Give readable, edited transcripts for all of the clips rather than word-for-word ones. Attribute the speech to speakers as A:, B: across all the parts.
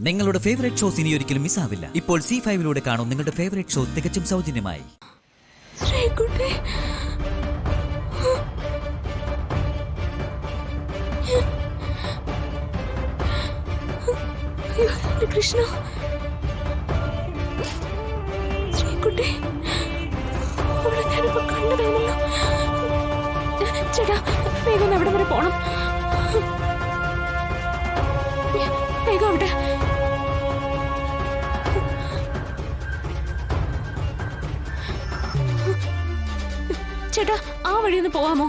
A: നിങ്ങളുടെ favourite shows ഇനി ഒരിക്കലും മിസ്സാവില്ല. ഇപ്പോൾ C5 കാണും നിങ്ങളുടെ ഫേവറേറ്റ് ഷോ തികച്ചും സൗജന്യമായി.
B: കൃഷ്ണ, ശ്രീകുട്ടി, ഞാനിപ്പോ കണ്ടതാണല്ലോ. ചേട്ടാ, വേഗം എവിടെ വരെ പോണം? വേഗം അവിടെ. ചേട്ടാ, ആ വഴിയൊന്ന് പോവാമോ?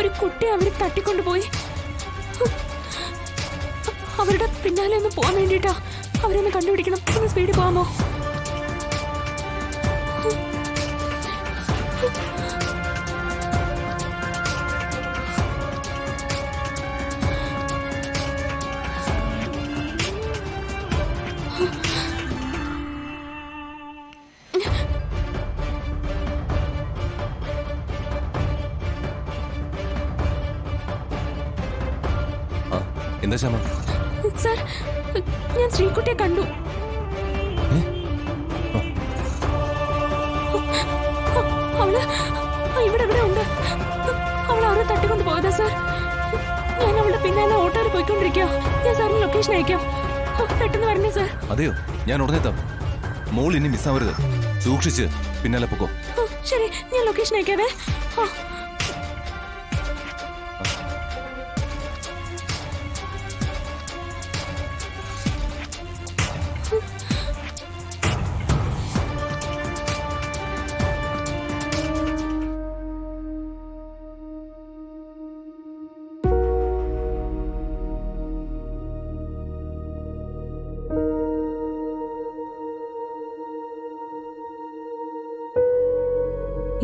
B: ഒരു കുട്ടിയെ അവര് തട്ടിക്കൊണ്ടുപോയി. അവരുടെ പിന്നാലെ ഒന്ന് പോവാൻ വേണ്ടിട്ടാ. അവരൊന്ന് കണ്ടുപിടിക്കണം. ഒന്ന് സ്പീഡിൽ പോവാമോ?
C: എന്താ ശ്യാമ?
B: സർ, ഞാൻ ശ്രീകുട്ടിയെ കണ്ടു. അവള് ഇവിടെ എവിടെ ഉണ്ട്. അവൾ ആരോ തട്ടിക്കൊണ്ട് പോയതാ സർ. ഞാൻ അവളുടെ പിന്നാലെ ഓട്ടോയിൽ പോയിക്കൊണ്ടിരിക്കുക. ഞാൻ സാറിന് ലൊക്കേഷൻ അയക്കാം. പെട്ടെന്ന് വരണേ സർ.
C: അതെയോ, ഞാൻ ഉടനെ എത്താം. മോൾ ഇനി മിസ്സാവരുത്. സൂക്ഷിച്ച് പിന്നാലെ പൊക്കോ.
B: ശരി, ഞാൻ ലൊക്കേഷൻ അയക്കാവേ.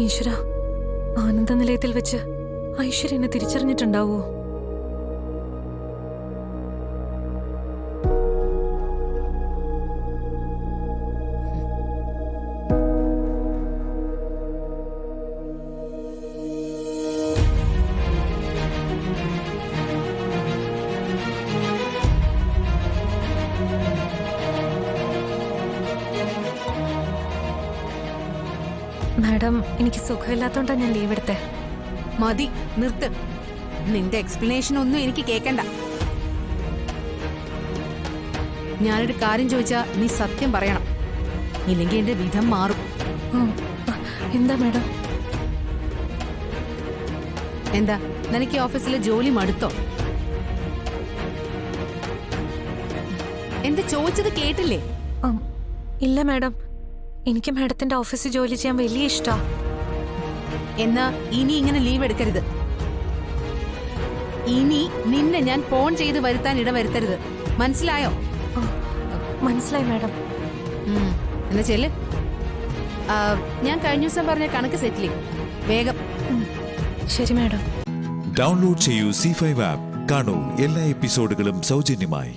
B: ഈശ്വര, ആനന്ദ നിലയത്തിൽ വെച്ച് ഐശ്വര്യ എന്നെ തിരിച്ചറിഞ്ഞിട്ടുണ്ടാവോ? മാഡം, എനിക്ക് സുഖമില്ലാത്തോണ്ടാ ഞാൻ ലീവ് എടുത്തേ.
D: മതി, നിർത്ത്. നിന്റെ എക്സ്പ്ലനേഷൻ ഒന്നും എനിക്ക് കേക്കണ്ട. ഞാനൊരു കാര്യം ചോദിച്ചാ നീ സത്യം പറയണം, ഇല്ലെങ്കിൽ എന്റെ വിധം മാറും.
B: എന്താ മാഡം?
D: എന്താ, നിനക്ക് ഓഫീസിലെ ജോലി മടുത്തോ? എന്താ ചോദിച്ചത് കേട്ടില്ലേ?
B: ഇല്ല മാഡം, എനിക്ക് മാഡത്തിന്റെ ഓഫീസിൽ ജോലി ചെയ്യാൻ വലിയ ഇഷ്ടാ.
D: എന്നാ ഇനി ഇങ്ങനെ ലീവ് എടുക്കരുത്. ഇനി നിന്നെ ഞാൻ ഫോൺ ചെയ്ത് വരുത്താൻ ഇടവരുത്തരുത്. മനസ്സിലായോ?
B: മനസ്സിലായി മാഡം.
D: എന്നാ ചെല്ല്. ഞാൻ കഴിഞ്ഞ ദിവസം പറഞ്ഞ കണക്ക് സെറ്റിൽ വേഗം.
B: ശരി മാഡം.
E: ഡൗൺലോഡ് ചെയ്യൂ C5 ആപ്പ്. കാണൂ എല്ലാ എപ്പിസോഡുകളും സൗജന്യമായി.